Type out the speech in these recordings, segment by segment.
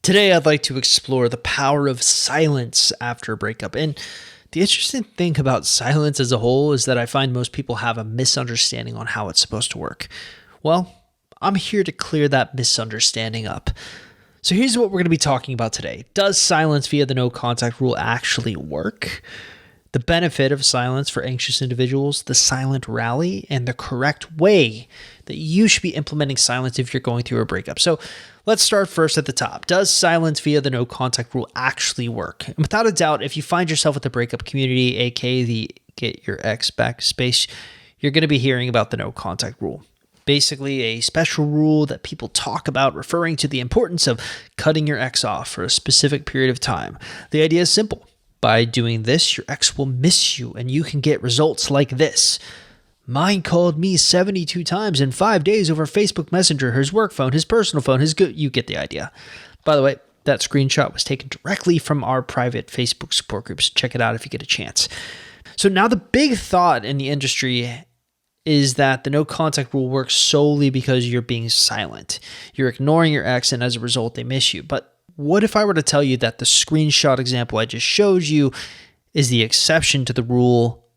Today, I'd like to explore the power of silence after a breakup. And the interesting thing about silence as a whole is that I find most people have a misunderstanding on how it's supposed to work. Well, I'm here to clear that misunderstanding up. So here's what we're going to be talking about today. Does silence via the no contact rule actually work? The benefit of silence for anxious individuals, the silent rally, and the correct way that you should be implementing silence if you're going through a breakup. So let's start first at the top. Does silence via the no contact rule actually work? And without a doubt, if you find yourself with the breakup community, aka the get your ex back space, you're going to be hearing about the no contact rule. Basically, a special rule that people talk about referring to the importance of cutting your ex off for a specific period of time. The idea is simple. By doing this, your ex will miss you and you can get results like this. Mine called me 72 times in 5 days over Facebook Messenger, his work phone, his personal phone, you get the idea. By the way, that screenshot was taken directly from our private Facebook support groups. Check it out if you get a chance. So now the big thought in the industry is that the no contact rule works solely because you're being silent. You're ignoring your ex and as a result, they miss you. But what if I were to tell you that the screenshot example I just showed you is the exception to the rule,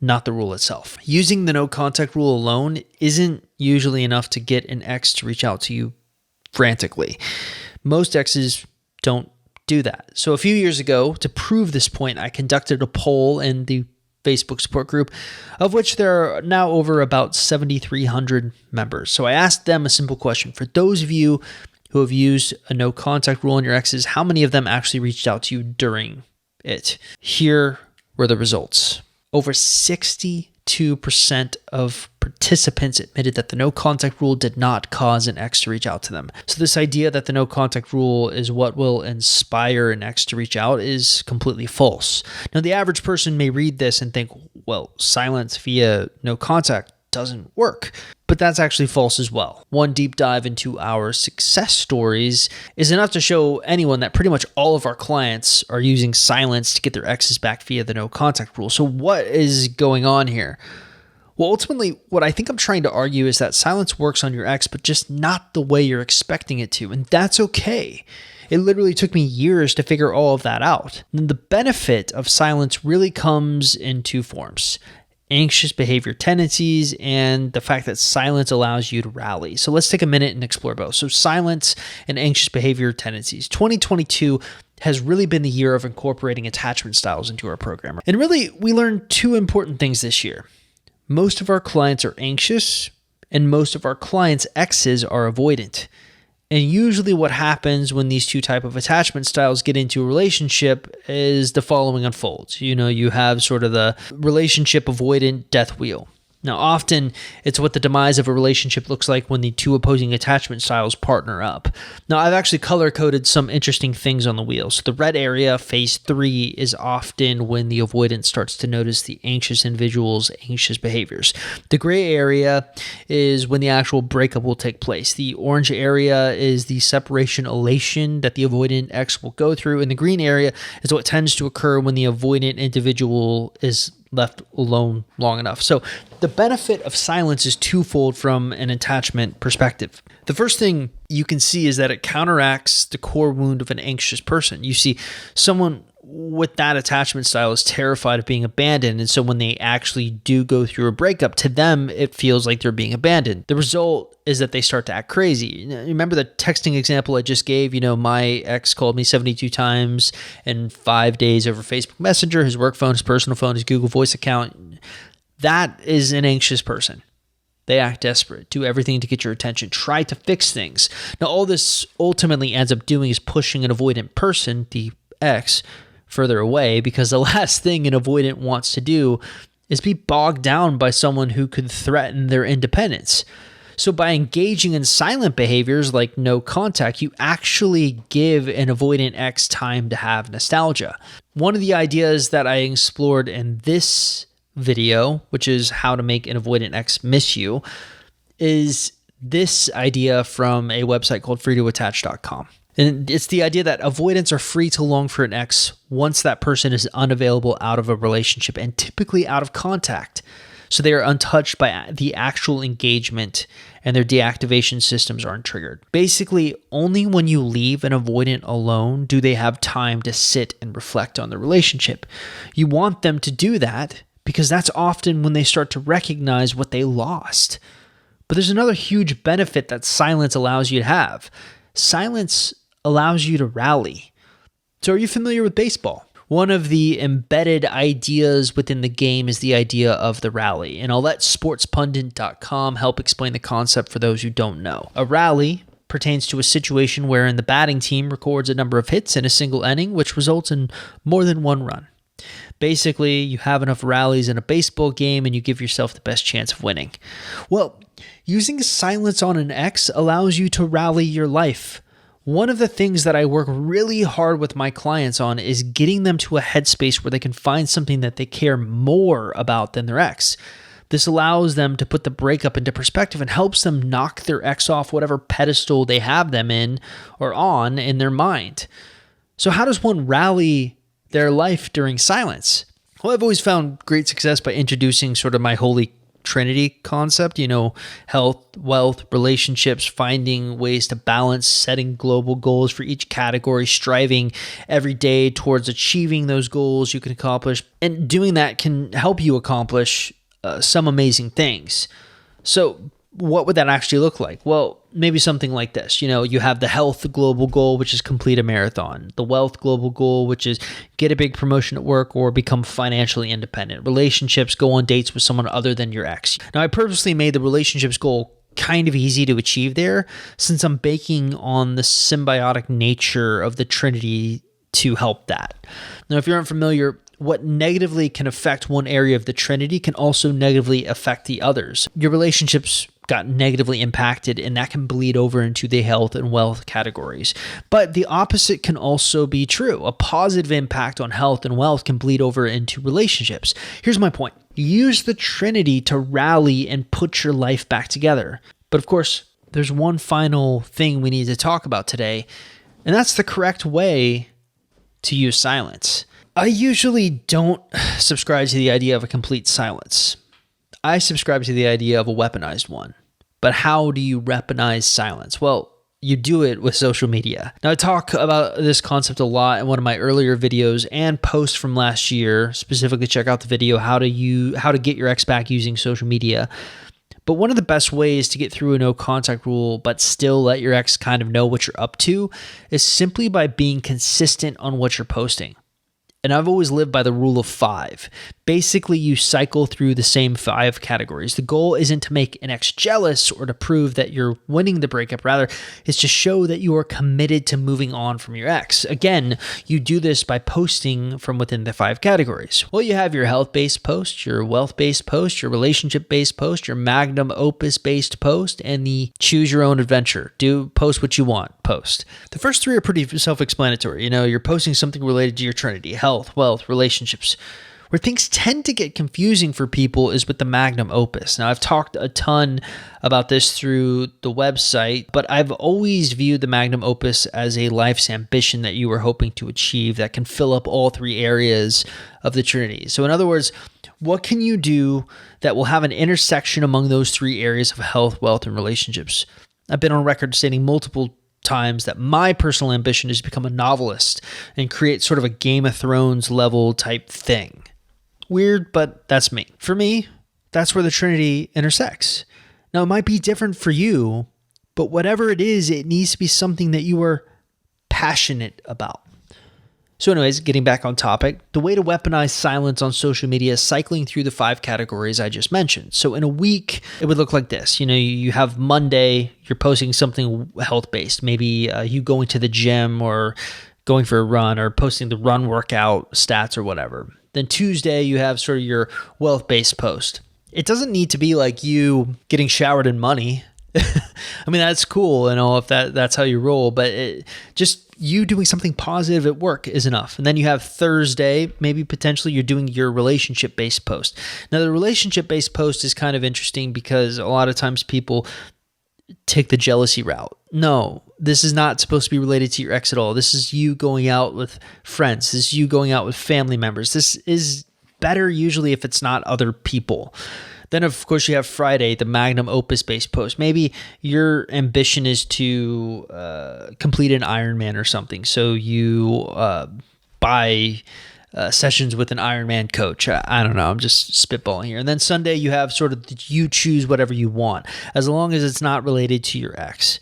not the rule itself? Using the no contact rule alone isn't usually enough to get an ex to reach out to you frantically. Most exes don't do that. So a few years ago, to prove this point, I conducted a poll in the Facebook support group, of which there are now over about 7,300 members. So I asked them a simple question. For those of you who have used a no contact rule on your exes, how many of them actually reached out to you during it? Here were the results. Over 62% of participants admitted that the no contact rule did not cause an ex to reach out to them. So this idea that the no contact rule is what will inspire an ex to reach out is completely false. Now, the average person may read this and think, well, silence via no contact doesn't work. But that's actually false as well. One deep dive into our success stories is enough to show anyone that pretty much all of our clients are using silence to get their exes back via the no contact rule. So what is going on here? Well, ultimately, what I think I'm trying to argue is that silence works on your ex, but just not the way you're expecting it to. And that's okay. It literally took me years to figure all of that out. And the benefit of silence really comes in two forms: anxious behavior tendencies, and the fact that silence allows you to rally. So let's take a minute and explore both. So silence and anxious behavior tendencies. 2022 has really been the year of incorporating attachment styles into our program. And really, we learned two important things this year. Most of our clients are anxious, and most of our clients' exes are avoidant. And usually what happens when these two type of attachment styles get into a relationship is the following unfolds. You have sort of the relationship avoidant death wheel. Now, often it's what the demise of a relationship looks like when the two opposing attachment styles partner up. Now, I've actually color-coded some interesting things on the wheel. So the red area, phase 3, is often when the avoidant starts to notice the anxious individual's anxious behaviors. The gray area is when the actual breakup will take place. The orange area is the separation elation that the avoidant ex will go through. And the green area is what tends to occur when the avoidant individual is left alone long enough. So the benefit of silence is twofold from an attachment perspective. The first thing you can see is that it counteracts the core wound of an anxious person. You see, someone with that attachment style is terrified of being abandoned. And so when they actually do go through a breakup, to them, it feels like they're being abandoned. The result is that they start to act crazy. Remember the texting example I just gave? My ex called me 72 times in 5 days over Facebook Messenger, his work phone, his personal phone, his Google Voice account. That is an anxious person. They act desperate, do everything to get your attention, try to fix things. Now, all this ultimately ends up doing is pushing an avoidant person, the ex, further away, because the last thing an avoidant wants to do is be bogged down by someone who could threaten their independence. So by engaging in silent behaviors like no contact, you actually give an avoidant ex time to have nostalgia. One of the ideas that I explored in this video, which is how to make an avoidant ex miss you, is this idea from a website called freetoattach.com. And it's the idea that avoidants are free to long for an ex once that person is unavailable out of a relationship and typically out of contact. So they are untouched by the actual engagement, and their deactivation systems aren't triggered. Basically, only when you leave an avoidant alone do they have time to sit and reflect on the relationship. You want them to do that because that's often when they start to recognize what they lost. But there's another huge benefit that silence allows you to have. Silence allows you to rally. So are you familiar with baseball? One of the embedded ideas within the game is the idea of the rally, and I'll let sportspundit.com help explain the concept for those who don't know. A rally pertains to a situation wherein the batting team records a number of hits in a single inning, which results in more than one run. Basically, you have enough rallies in a baseball game and you give yourself the best chance of winning. Well, using silence on an X allows you to rally your life. One of the things that I work really hard with my clients on is getting them to a headspace where they can find something that they care more about than their ex. This allows them to put the breakup into perspective and helps them knock their ex off whatever pedestal they have them in or on in their mind. So how does one rally their life during silence? Well, I've always found great success by introducing sort of my holy Trinity concept, health, wealth, relationships, finding ways to balance, setting global goals for each category, striving every day towards achieving those goals you can accomplish. And doing that can help you accomplish some amazing things. So what would that actually look like? Well, maybe something like this. You have the health global goal, which is complete a marathon. The wealth global goal, which is get a big promotion at work or become financially independent. Relationships, go on dates with someone other than your ex. Now, I purposely made the relationships goal kind of easy to achieve there, since I'm banking on the symbiotic nature of the Trinity to help that. Now, if you're unfamiliar, what negatively can affect one area of the Trinity can also negatively affect the others. Your relationships got negatively impacted, and that can bleed over into the health and wealth categories. But the opposite can also be true. A positive impact on health and wealth can bleed over into relationships. Here's my point. Use the Trinity to rally and put your life back together. But of course, there's one final thing we need to talk about today, and that's the correct way to use silence. I usually don't subscribe to the idea of a complete silence. I subscribe to the idea of a weaponized one. But how do you weaponize silence? Well, you do it with social media. Now, I talk about this concept a lot in one of my earlier videos and posts from last year. Specifically, check out the video, how to get your ex back using social media. But one of the best ways to get through a no contact rule but still let your ex kind of know what you're up to is simply by being consistent on what you're posting. And I've always lived by the rule of 5. Basically, you cycle through the same 5 categories. The goal isn't to make an ex jealous or to prove that you're winning the breakup. Rather, it's to show that you are committed to moving on from your ex. Again, you do this by posting from within the 5 categories. Well, you have your health-based post, your wealth-based post, your relationship-based post, your magnum opus-based post, and the choose your own adventure. Post what you want post. The first 3 are pretty self-explanatory. You're posting something related to your Trinity: health, wealth, relationships. Where things tend to get confusing for people is with the magnum opus. Now, I've talked a ton about this through the website, but I've always viewed the magnum opus as a life's ambition that you are hoping to achieve that can fill up all 3 areas of the Trinity. So in other words, what can you do that will have an intersection among those 3 areas of health, wealth, and relationships? I've been on record stating multiple times that my personal ambition is to become a novelist and create sort of a Game of Thrones level type thing. Weird, but that's me. For me, that's where the Trinity intersects. Now, it might be different for you, but whatever it is, it needs to be something that you are passionate about. So anyways, getting back on topic, the way to weaponize silence on social media is cycling through the 5 categories I just mentioned. So in a week, it would look like this. You have Monday, you're posting something health-based. Maybe you going to the gym or going for a run or posting the run workout stats or whatever. Then Tuesday, you have sort of your wealth-based post. It doesn't need to be like you getting showered in money. I mean, that's cool and all if that's how you roll, but just you doing something positive at work is enough. And then you have Thursday, maybe potentially you're doing your relationship-based post. Now, the relationship-based post is kind of interesting because a lot of times people take the jealousy route. No, this is not supposed to be related to your ex at all. This is you going out with friends. This is you going out with family members. This is better usually if it's not other people. Then, of course, you have Friday, the magnum opus based post. Maybe your ambition is to complete an Ironman or something. So you buy sessions with an Ironman coach. I don't know. I'm just spitballing here. And then Sunday, you have sort of you choose whatever you want, as long as it's not related to your ex.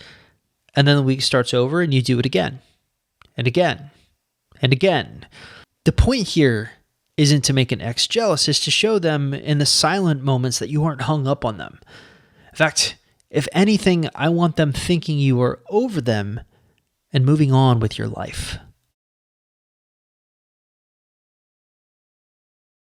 And then the week starts over and you do it again and again and again. The point here isn't to make an ex jealous, it's to show them in the silent moments that you aren't hung up on them. In fact, if anything, I want them thinking you are over them and moving on with your life.